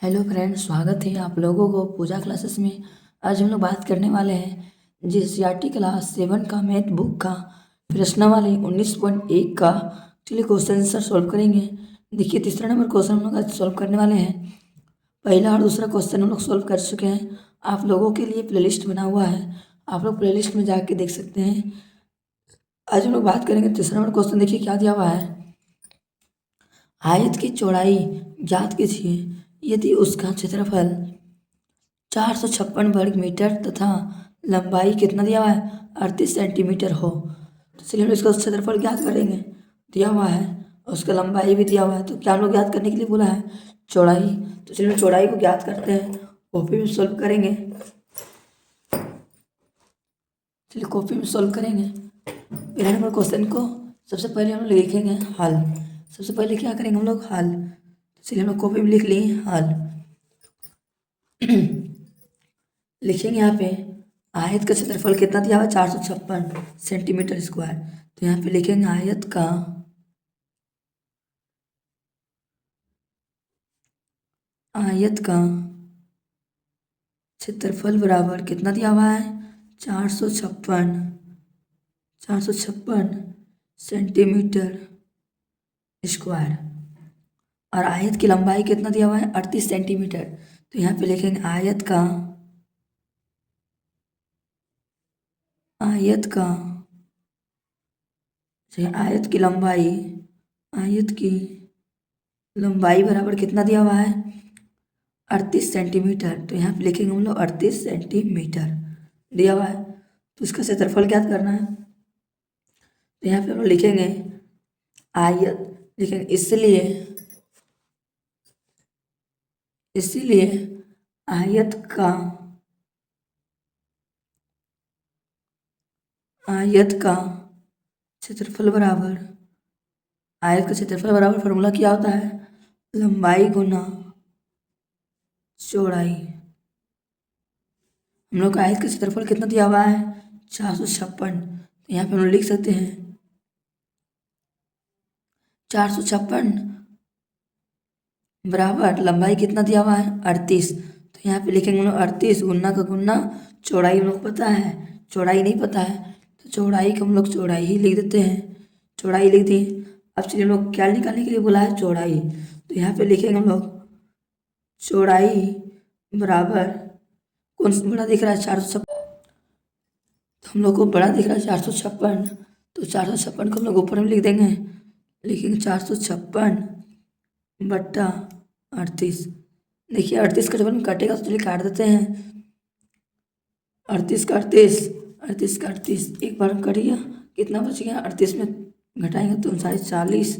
Hello friends, स्वागत है आप लोगों को पूजा क्लासेस में। आज हम लोग बात करने वाले हैं जीसीईआरटी क्लास 7 का मैथ बुक का प्रश्नावली 19.1 का। चलिए क्वेश्चन आंसर सॉल्व करेंगे। देखिए, तीसरा नंबर क्वेश्चन हम लोग आज सॉल्व करने वाले हैं। पहला और दूसरा क्वेश्चन हम लोग सॉल्व कर चुके हैं। आप लोगों के लिए प्लेलिस्ट बना हुआ है, आप लोग प्लेलिस्ट में जाके देख सकते हैं। आज हम लोग बात करेंगे तीसरा नंबर क्वेश्चन। देखिए क्या दिया हुआ है। आयत की चौड़ाई ज्ञात कीजिए यदि उसका क्षेत्रफल 456 वर्ग मीटर तथा लंबाई कितना दिया हुआ है 38 सेंटीमीटर हो। तो चलिए हम इसका क्षेत्रफल ज्ञात करेंगे। दिया हुआ है और उसका लंबाई भी दिया हुआ है, तो क्या हम लोग ज्ञात करने के लिए बोला है चौड़ाई। तो चलिए चौड़ाई को ज्ञात करते हैं, कॉपी में सॉल्व करेंगे। चलिए कॉपी में सॉल्व करेंगे। पहले नंबर क्वेश्चन को सबसे पहले हम लोग लिखेंगे हल। सबसे पहले क्या करेंगे हम लोग हल। तो चलिए हम लोग कॉपी में लिख लिए हल। लिखेंगे यहाँ पे आयत का क्षेत्रफल कितना दिया हुआ 456 सेंटीमीटर स्क्वायर। तो यहाँ पे लिखेंगे आयत का क्षेत्रफल बराबर कितना दिया हुआ है 456 सेंटीमीटर स्क्वायर। और आयत की लंबाई कितना दिया हुआ है 38 सेंटीमीटर। तो यहाँ पे लिखेंगे आयत की लंबाई बराबर कितना दिया हुआ है 38 सेंटीमीटर। तो यहाँ पे लिखेंगे हम लोग 38 सेंटीमीटर दिया हुआ है। तो इसका क्षेत्रफल ज्ञात करना है। तो यहाँ पे हम लोग लिखेंगे आयत, लिखेंगे इसीलिए आयत का क्षेत्रफल बराबर फॉर्मूला क्या होता है लंबाई गुना चौड़ाई। हम लोग का आयत का क्षेत्रफल कितना दिया हुआ है 456। तो यहाँ पे हम लोग लिख सकते हैं 456 बराबर लंबाई कितना दिया हुआ है 38। तो यहाँ पे लिखेंगे हम लोग 38 गुना का गुना चौड़ाई हम लोग पता है, चौड़ाई नहीं पता है तो चौड़ाई को हम लोग चौड़ाई ही लिख देते हैं। चौड़ाई लिख दी। अब चलिए हम लोग क्या निकालने के लिए बोला है चौड़ाई। तो यहाँ पे लिखेंगे हम लोग चौड़ाई बराबर कौन सा बड़ा दिख रहा है 456। तो हम लोग को बड़ा दिख रहा है 456। तो 456 को हम लोग ऊपर में लिख देंगे। लिखेंगे 456 बट्टा 38। देखिए 38 का जब हम काटेगा तो चलिए काट देते हैं। 38 एक बार हम कट गया, कितना बच गया 38 में घटाएंगे तो 40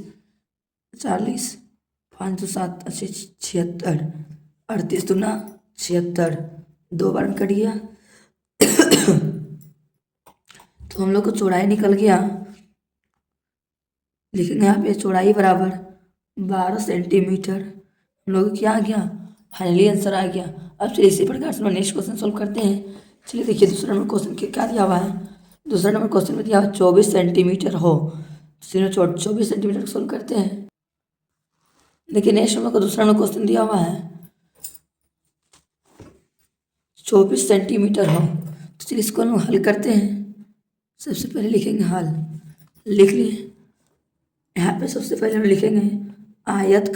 5 2 7 अच्छे 76। 38 दूना 76, दो बार में कट गया। तो हम लोग को चौड़ाई निकल गया। लिखेंगे यहाँ पे चौड़ाई बराबर 12 सेंटीमीटर। हम लोग को क्या आ गया फाइनली आंसर आ गया। अब चलिए इसी प्रकार से हम नेक्स्ट क्वेश्चन सोल्व करते हैं। चलिए देखिए दूसरा नंबर क्वेश्चन क्या दिया हुआ है। दूसरा नंबर क्वेश्चन में दिया हुआ 24 सेंटीमीटर हो। चलिए 24 सेंटीमीटर सोल्व करते हैं। देखिए नेक्स्ट नंबर का दूसरा नंबर क्वेश्चन दिया हुआ है 24 सेंटीमीटर हो। तो चलिए इसको हम हल करते हैं। सबसे पहले लिखेंगे हल। लिख लिए। यहाँ पे सबसे पहले हम लिखेंगे आयत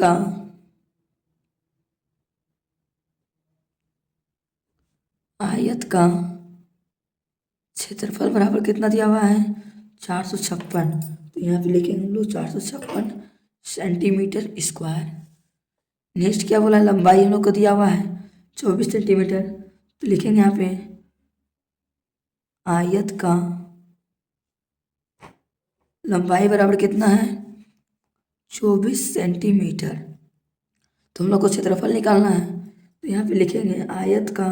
का क्षेत्रफल बराबर कितना दिया हुआ है 456। तो यहाँ पे लिखेंगे हम लोग 456 सेंटीमीटर स्क्वायर। नेक्स्ट क्या बोला लंबाई हम लोग को दिया हुआ है 24 सेंटीमीटर। तो लिखेंगे यहाँ पे आयत का लंबाई बराबर कितना है 24 सेंटीमीटर। तो हम लोग को क्षेत्रफल निकालना है। तो यहाँ पे लिखेंगे आयत का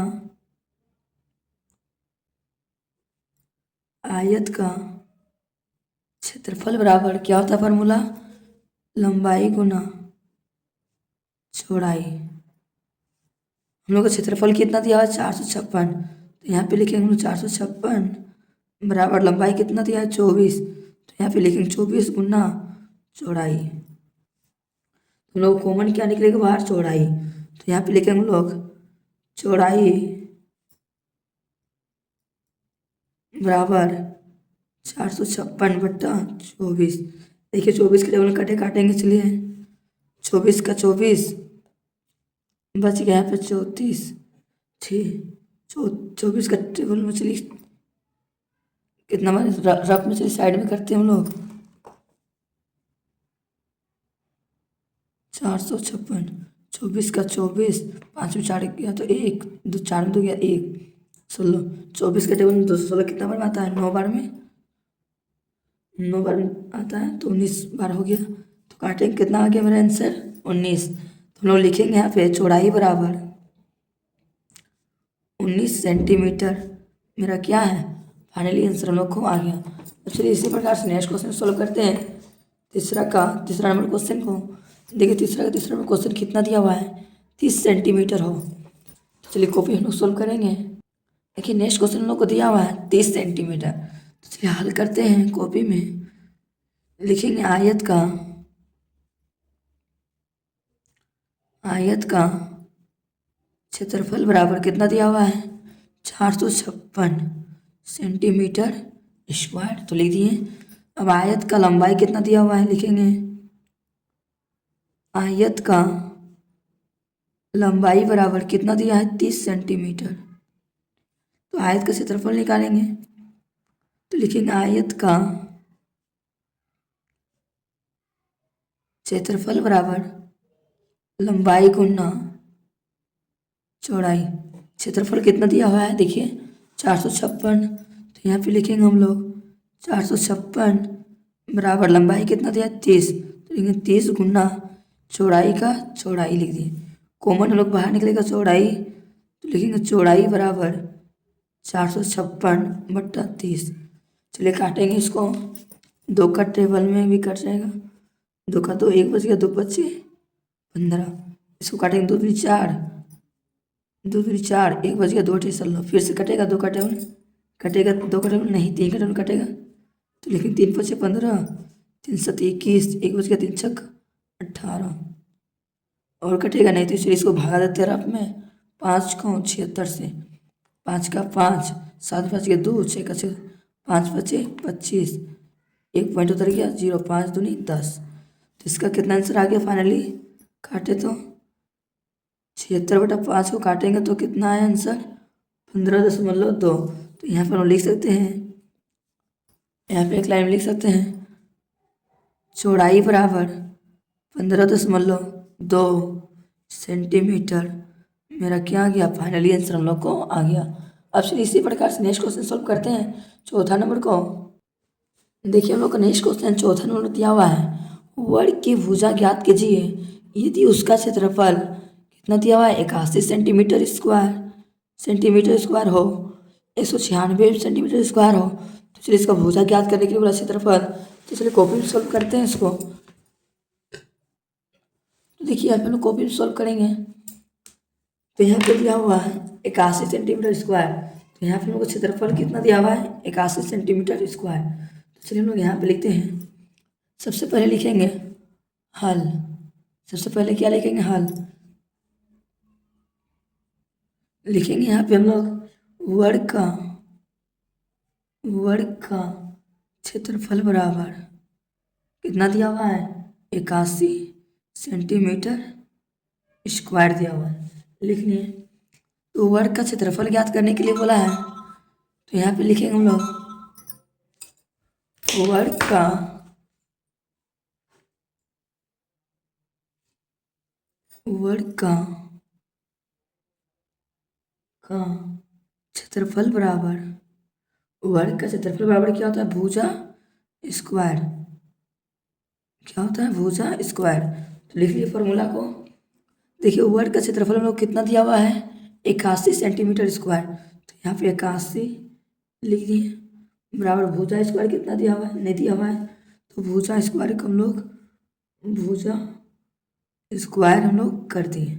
क्षेत्रफल बराबर क्या होता है फॉर्मूला लंबाई गुना चौड़ाई। हम लोग का क्षेत्रफल कितना दिया है 456। तो यहाँ पे लिखेंगे हम लोग 456 बराबर लंबाई कितना दिया है 24। तो यहाँ पे लिखेंगे 24 गुना चौड़ाई। हम लोग कॉमन क्या निकलेगा बाहर चौड़ाई। तो यहाँ पे लिखेंगे हम लोग चौड़ाई बराबर 456/24। देखिए 24 के टेबल में कटे काटेंगे, चलिए 24 का 24 बच गया यहाँ पे 34। ठीक, 24 का टेबल में चलिए कितना बार रफ में चलिए साइड में करते हैं हम लोग 456। 24 का 24, 5 में 4 गया तो 1, 2 4 में 2 गया 1, 16। 24 के टेबल में 216 कितना बार में आता है? 9 बार में, 9 बार में आता है तो 19 बार हो गया। तो काटेंगे, कितना आ गया मेरा आंसर? 19। तो हम लोग लिखेंगे यहाँ पे चौड़ाई बराबर 19 सेंटीमीटर मेरा क्या है? फाइनली आंसर हम लोग को आ गया। तो चलिए इसी प्रकार से नेक्स्ट क्वेश्चन सॉल्व करते हैं। तीसरा नंबर क्वेश्चन को देखिए। तीसरा नंबर क्वेश्चन कितना दिया हुआ है? 30 सेंटीमीटर हो। तो चलिए कॉपी हम लोग सॉल्व करेंगे। देखिए नेक्स्ट क्वेश्चन हम लोग को दिया हुआ है 30 सेंटीमीटर। तो चलिए हल करते हैं। कॉपी में लिखेंगे आयत का क्षेत्रफल बराबर कितना दिया हुआ है? 456 सेंटीमीटर स्क्वायर। तो लिख दिए। अब आयत का लंबाई कितना दिया हुआ है? लिखेंगे आयत का लंबाई बराबर कितना दिया है? 30 सेंटीमीटर। तो आयत का क्षेत्रफल निकालेंगे। तो लिखेंगे आयत का क्षेत्रफल बराबर लंबाई गुना चौड़ाई। क्षेत्रफल कितना दिया हुआ है? देखिए 456। तो यहाँ पे लिखेंगे हम लोग 456 बराबर लंबाई कितना दिया? 30। तो लिखेंगे 30 गुना चौड़ाई का चौड़ाई लिख दिए। कॉमन हम लोग बाहर निकलेगा चौड़ाई। तो लिखेंगे चौड़ाई बराबर 456/30। चलिए काटेंगे इसको। 2 का टेबल में भी कट जाएगा। 2 का 2, 1 बच गया, 2 बचे 15। इसको काटेंगे 2 दूनी 4, 2 दूनी 4, 1 बच गया, 2 अठे 16। फिर से कटेगा 2 का टेबल, कटेगा 2 का टेबल नहीं, 3 का टेबल कटेगा। तो लेकिन 3 बचे 15, 3 7 21, 1 बच गया, 3 छक 18 और कटेगा नहीं। तो इसलिए इसको भागा देते हैं रफ में। 5 को 76 से, 5 का 5, 7 बच गया 2, 6 का 6, 5 बचे 25, 1 पॉइंट उतर गया 0, 5 दूनी 10। तो इसका कितना आंसर आ गया फाइनली? काटे तो 76/5 को काटेंगे तो कितना है आंसर? 15.2। तो यहाँ पर हम लिख सकते हैं, यहाँ पे एक लाइन में लिख सकते हैं चौड़ाई बराबर 15.2 सेंटीमीटर मेरा क्या आ गया? फाइनली आंसर हम लोग को आ गया। अब चलिए इसी प्रकार से नेक्स्ट क्वेश्चन सॉल्व करते हैं। चौथा नंबर को देखिए, हम लोग का नेक्स्ट क्वेश्चन चौथा नंबर दिया हुआ है। वर्ग की भुजा ज्ञात कीजिए यदि उसका क्षेत्रफल कितना दिया हुआ है? 81 सेंटीमीटर स्क्वायर हो, 196 सेंटीमीटर स्क्वायर हो। तो चलिए इसका भुजा ज्ञात करने के लिए बोला क्षेत्रफल। तो चलिए कॉपी में सॉल्व करते हैं इसको। तो देखिए आप लोग कॉपी में सॉल्व करेंगे। तो यहाँ पे दिया हुआ है 81 सेंटीमीटर स्क्वायर। तो यहाँ पे हम लोग को क्षेत्रफल कितना दिया हुआ है? 81 सेंटीमीटर स्क्वायर। तो चलिए हम लोग यहाँ पे लिखते हैं। सबसे पहले लिखेंगे हल। सबसे पहले क्या लिखेंगे? हल लिखेंगे। यहाँ पे हम लोग वर्ग का क्षेत्रफल बराबर कितना दिया हुआ है? 81 सेंटीमीटर स्क्वायर दिया हुआ है। लिख लिए। तो वर्ग का क्षेत्रफल ज्ञात करने के लिए बोला है। तो यहाँ पे लिखेंगे हम लोग वर्ग का क्षेत्रफल बराबर, वर्ग का क्षेत्रफल बराबर क्या होता है? भुजा स्क्वायर। क्या होता है? भुजा स्क्वायर। तो लिख लिए फॉर्मूला को। देखिए वर्ग का क्षेत्रफल हम लोग कितना दिया हुआ है? 81 सेंटीमीटर स्क्वायर। तो यहाँ पे 81 लिख दिए बराबर भुजा स्क्वायर कितना दिया हुआ है? नहीं दिया हुआ है। तो भुजा स्क्वायर को हम लोग भुजा स्क्वायर हम लोग कर दिए।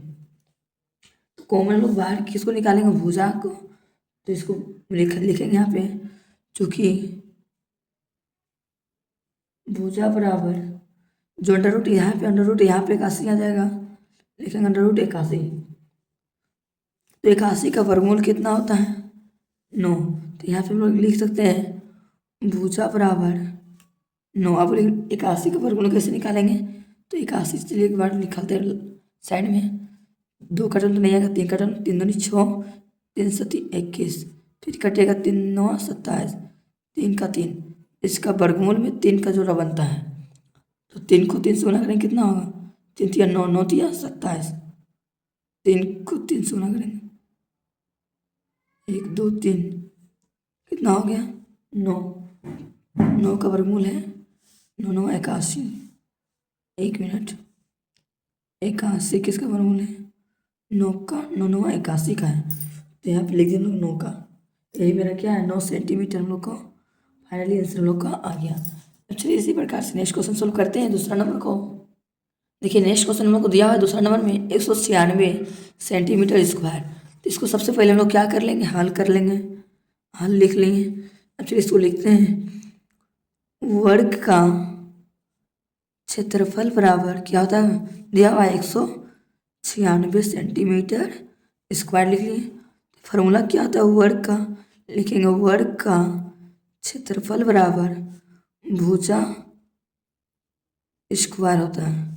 तो कॉमन हम लोग बाहर किसको निकालेंगे? भुजा को। तो इसको लिखेंगे यहाँ पे, चूँकि भुजा बराबर जो अंडर रूट यहाँ पे 81 आ जाएगा। लिखेंगे अंडर रूट 81। तो 81 का वर्गमूल कितना होता है? 9। तो यहाँ पे हम लोग लिख सकते हैं भुजा बराबर 9। अब 81 का वर्गमूल कैसे निकालेंगे? तो 81 चलिए एक बार निकालते हैं साइड में। 2 का टर्म तो नहीं आएगा, 3 का टर्म, 3 दूनी 6, 3 7 21, फिर कटेगा 3 9 27, 3 का 3। इसका वर्गमूल में 3 का जोड़ा बनता है। तो 3 को 3 से गुना करेंगे कितना होगा? 3 तिया 9, 9 तिया 27, 3 को 3 से गुना करेंगे 1 2 3, कितना हो गया? 9। 9 का वर्गमूल है 9 9 81। 1 मिनट, 81 किसका वर्गमूल है? 9 का। 9 9 81 का है। तो यहाँ पे लिख दिए हम लोग 9 का। यही मेरा क्या है? 9 सेंटीमीटर हम लोग को फाइनली आंसर हम लोग का आ गया। अब चलिए इसी प्रकार से नेक्स्ट क्वेश्चन सोल्व करते हैं दूसरा नंबर को। देखिए नेक्स्ट क्वेश्चन हम लोग को दिया हुआ है दूसरा नंबर में 196 सेंटीमीटर स्क्वायर। तो इसको सबसे पहले हम लोग क्या कर लेंगे? हल कर लेंगे। हल लिख लेंगे। अब चलिए इसको लिखते हैं। वर्ग का क्षेत्रफल बराबर क्या होता है? दिया हुआ है 196 सेंटीमीटर स्क्वायर लिख लिए। फॉर्मूला क्या होता है वर्ग का? लिखेंगे वर्ग का क्षेत्रफल बराबर भुजा स्क्वायर होता है।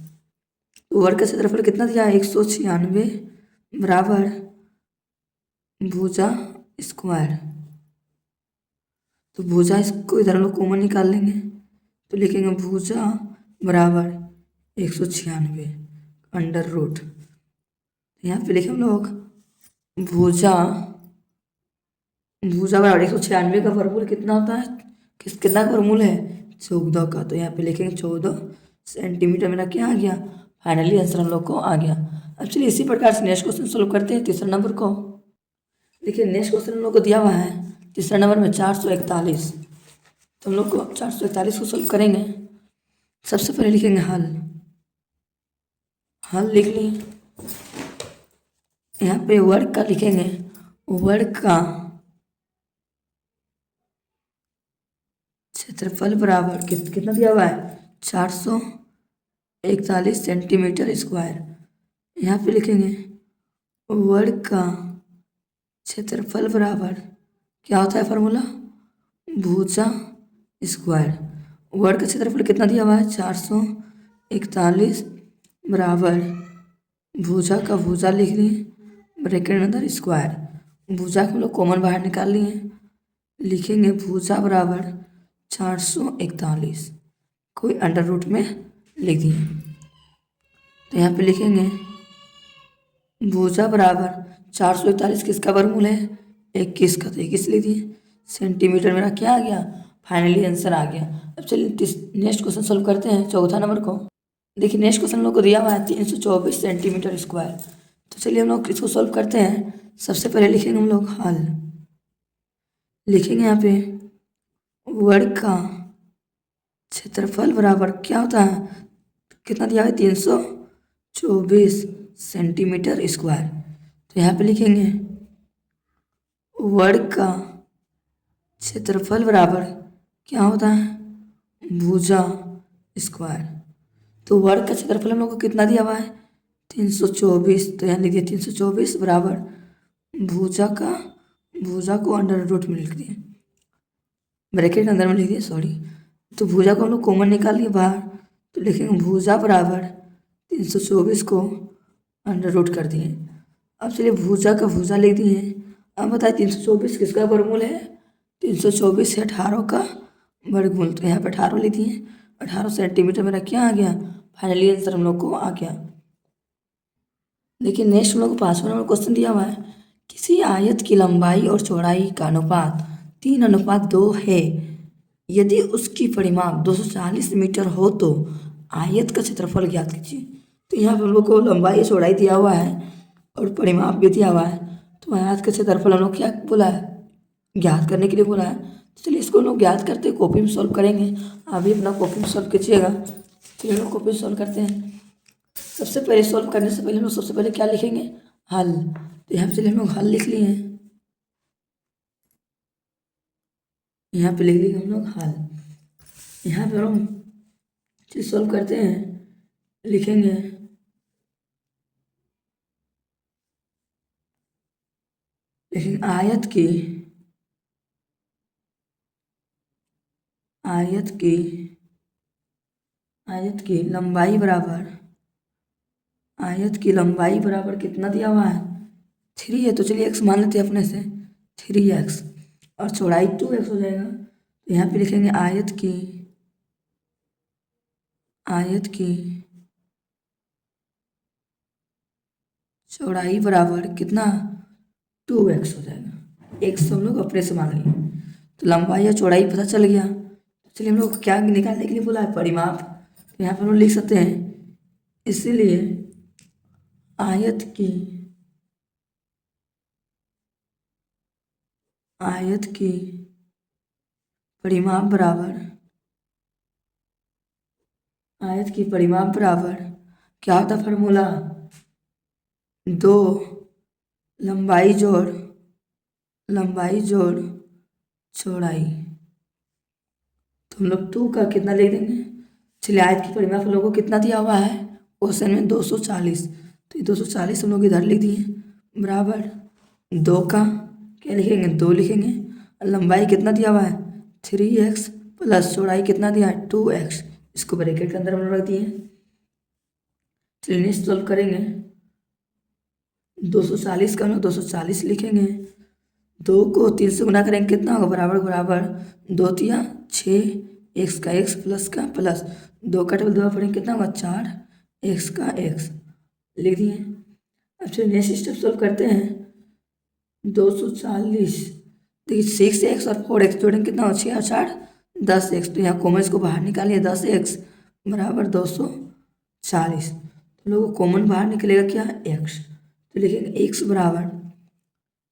तो वर्ग का क्षेत्रफल कितना दिया है? 196 बराबर भुजा स्क्वायर। तो भुजा इसको इधर हम लोग कॉमन निकाल लेंगे। तो लिखेंगे भुजा बराबर 196 अंडर रूट। यहाँ पे लिखे हम लोग भुजा बराबर 196 का वर्गमूल कितना होता है? कितना का वर्गमूल है? 14 का। तो यहाँ पे लिखेंगे 14 सेंटीमीटर। मेरा क्या आ गया? फाइनली आंसर हम लोग को आ गया। अब चलिए इसी प्रकार से नेक्स्ट क्वेश्चन सोल्व करते हैं तीसरा नंबर को। देखिए नेक्स्ट क्वेश्चन हम लोग को दिया हुआ है तीसरा नंबर में 441। तो हम लोग को 441 को सोल्व करेंगे। सबसे पहले लिखेंगे हल। हल लिख लिए। यहाँ पे वर्ग का लिखेंगे वर्ग का क्षेत्रफल बराबर कितना दिया हुआ है? 441 सेंटीमीटर स्क्वायर। यहाँ पे लिखेंगे वर्ग का क्षेत्रफल बराबर क्या होता है फॉर्मूला? भुजा स्क्वायर। वर्ग का क्षेत्रफल कितना दिया हुआ है? 441 बराबर भुजा का भुजा लिख लिए ब्रैकेट अंदर स्क्वायर। भुजा को हम लोग कॉमन बाहर निकाल लिए। लिखेंगे भुजा बराबर 441 कोई अंडर रूट में लिख दिए। तो यहाँ पे लिखेंगे भुजा बराबर 441 किसका वर्गमूल है? 21 का। तो 21 लिख दिए। सेंटीमीटर मेरा क्या आ गया? फाइनली आंसर आ गया। अब चलिए नेक्स्ट क्वेश्चन सोल्व करते हैं चौथा नंबर को। देखिए नेक्स्ट क्वेश्चन हम लोग को दिया हुआ है 324 सेंटीमीटर स्क्वायर। तो चलिए हम लोग इसको सोल्व करते हैं। सबसे पहले लिखेंगे हम लोग हल। लिखेंगे यहाँ पे वर्ग का क्षेत्रफल बराबर क्या होता है? कितना दिया है? 324 सेंटीमीटर स्क्वायर। तो यहाँ पे लिखेंगे वर्ग का क्षेत्रफल बराबर क्या होता है? भुजा स्क्वायर। तो वर्ग का क्षेत्रफल हम लोग को कितना दिया हुआ है? 324। तो यहाँ लिख दिए 324 बराबर भुजा को अंडर रूट में लिख दिए, ब्रैकेट अंदर में लिख दिए सॉरी। तो भुजा को हम लोग कॉमन निकाल लिए बाहर। तो लिखेंगे भुजा बराबर 324 को अंडर रूट कर दिए। अब चलिए भुजा का भुजा लिख दिए। अब बताइए 324 किसका वर्गमूल है? 324 है 18 का वर्गमूल। तो यहाँ पे 18 लिख दिए। 18 सेंटीमीटर मेरा क्या आ गया? फाइनली आंसर हम लोग को आ गया। देखिए नेक्स्ट हम लोग को 5वां नंबर क्वेश्चन दिया हुआ है। किसी आयत की लंबाई और चौड़ाई का अनुपात 3:2 है। यदि उसकी परिमाप 240 मीटर हो तो आयत का क्षेत्रफल ज्ञात कीजिए। तो यहाँ पे हम लोग को लंबाई चौड़ाई दिया हुआ है और परिमाप भी दिया हुआ है। तो आयत का क्षेत्रफल हम लोग क्या बोला है? ज्ञात करने के लिए बोला है। तो चलिए इसको हम लोग ज्ञात करते हैं, कॉपी में सॉल्व करेंगे। अभी अपना कॉपी में सॉल्व कीजिएगा। चलिए हम लोग कॉपी में सॉल्व करते हैं। सबसे पहले सॉल्व करने से पहले हम लोग सबसे पहले क्या लिखेंगे? हल। तो यहाँ पे चलिए हम लोग हल लिख लिए हैं। यहाँ पे लिख देंगे हम लोग हल। यहाँ पे हम चीज सॉल्व करते हैं। लिखेंगे लेकिन आयत की आयत की लंबाई बराबर कितना दिया हुआ है 3 है, तो चलिए x मान लेते हैं अपने से 3x, और चौड़ाई 2x हो जाएगा। तो यहाँ पे लिखेंगे आयत की चौड़ाई बराबर कितना 2x हो जाएगा। x हम लोग अपने से मान लिए, तो लंबाई और चौड़ाई पता चल गया। चलिए हम लोग को क्या निकालने के लिए बोला है परिमाप, तो यहाँ पर हम लोग लिख सकते हैं, इसीलिए आयत की परिमाप बराबर क्या होता है फॉर्मूला, 2 लंबाई जोड़ चौड़ाई। तो हम लोग 2 का कितना लिख देंगे, चलिए आयत की परिमाप हम लोग को कितना दिया हुआ है क्वेश्चन में 240, तो ये 240 हम लोग इधर लिख दिए बराबर 2 का क्या लिखेंगे 2 लिखेंगे, और लंबाई कितना दिया हुआ है 3x प्लस चौड़ाई कितना दिया है 2x, इसको ब्रैकेट के अंदर हम लोग रख दिए। चलिए नेक्स्ट सॉल्व करेंगे, 240 का हम लोग 240 लिखेंगे, 2 को 3 से गुना करेंगे कितना होगा बराबर 2 तिया 6 x का x प्लस का प्लस 2 का टेबल 2 पढ़ेंगे कितना होगा 4 x का x लिख दिए। अब चलिए नेक्स्ट स्टेप सॉल्व करते हैं, 240 देखिए 6x और 4x जोड़ेंगे कितना हो 6 और 4 10x, तो यहाँ कॉमन को बाहर निकालिए 10x बराबर 240, तो लोगों को कॉमन बाहर निकलेगा क्या x, तो लिखेंगे x बराबर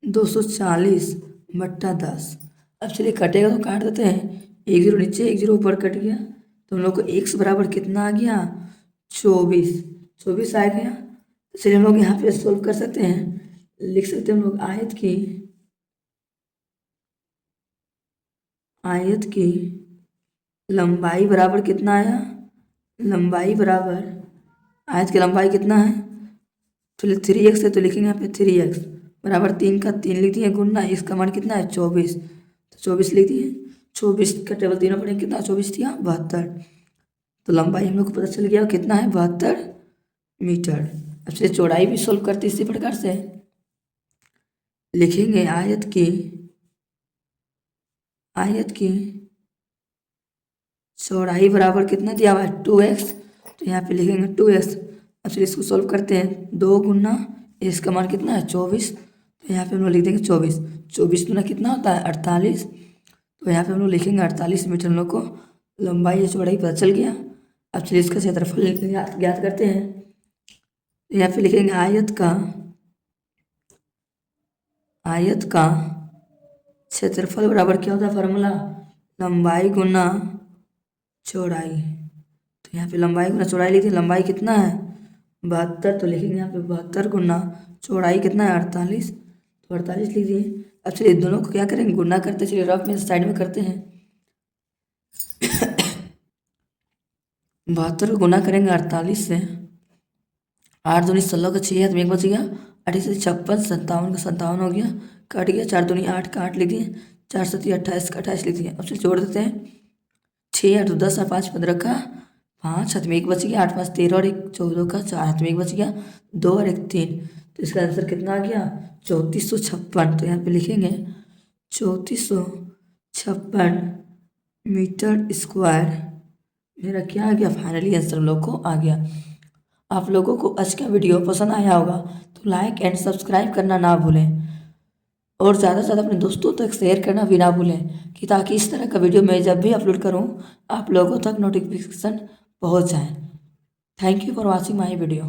240 बट्टा 10। अब चलिए कटेगा तो काट देते हैं, 1 0 नीचे 1 0 ऊपर कट गया, तो हम लोग को x बराबर कितना आ गया 24 आ गया। तो चलिए हम लोग यहाँ पे सोल्व कर सकते हैं, लिख सकते हैं हम लोग आयत की लंबाई बराबर कितना आया, आयत की लंबाई कितना है, चलिए 3x है तो लिखेंगे यहाँ पे 3x बराबर 3 का 3 लिख दिए गुना, इसका मान कितना है 24, तो 24 लिख दिए, 24 का टेबल तीनों पढ़ेंगे कितना 24 दिया 72, तो लंबाई हम लोग को पता चल गया कितना है 72 मीटर। अब चलिए चौड़ाई भी सोल्व करते इसी प्रकार से, लिखेंगे आयत की चौड़ाई बराबर कितना दिया हुआ है 2x, तो यहाँ पे लिखेंगे 2x। अब चलिए इसको सोल्व करते हैं, 2 गुना इसका मान कितना है 24, तो यहाँ पे हम लोग लिख देंगे 24 गुना कितना होता है 48, तो यहाँ पे हम लोग लिखेंगे 48 मीटर। हम लोग को लंबाई या चौड़ाई पता चल गया। अब चलिए इसका क्षेत्रफल ज्ञात करते हैं, यहाँ पे लिखेंगे आयत का क्षेत्रफल बराबर क्या होता है फार्मूला, लंबाई गुना चौड़ाई, तो यहाँ पे लंबाई गुना चौड़ाई लिखते हैं, लंबाई कितना है 72, तो लिखेंगे यहाँ पे 72 गुना चौड़ाई कितना है 48, तो 48 लिख दिए। अब चलिए दोनों को क्या करेंगे गुना करते, चलिए रफ में साइड में करते हैं 72 को गुना करेंगे 48 से, 8 दूनी 16 का 6 हाथ में 1 बच गया, 28 से 56 57 का 57 हो गया, कट गया 4 दूनी 8 का 8 लिख दिए, 4 7 28 का 28 लिख दिए। अब चलिए जोड़ देते हैं, 6 8 10 और 5 15 का 5 हाथ में 1 बच गया, 8 5 13 और 1 14 का 4 हाथ में 1 बच गया, 2 और 1 3, तो इसका आंसर कितना आ गया 3456। तो यहाँ पे लिखेंगे 3456 मीटर स्क्वायर मेरा क्या आ गया फाइनली आंसर हम लोग को आ गया। आप लोगों को आज का वीडियो पसंद आया होगा तो लाइक एंड सब्सक्राइब करना ना भूलें, और ज़्यादा से ज़्यादा अपने दोस्तों तक शेयर करना भी ना भूलें, कि ताकि इस तरह का वीडियो मैं जब भी अपलोड करूं आप लोगों तक नोटिफिकेशन पहुंच जाए। Thank you for watching my video.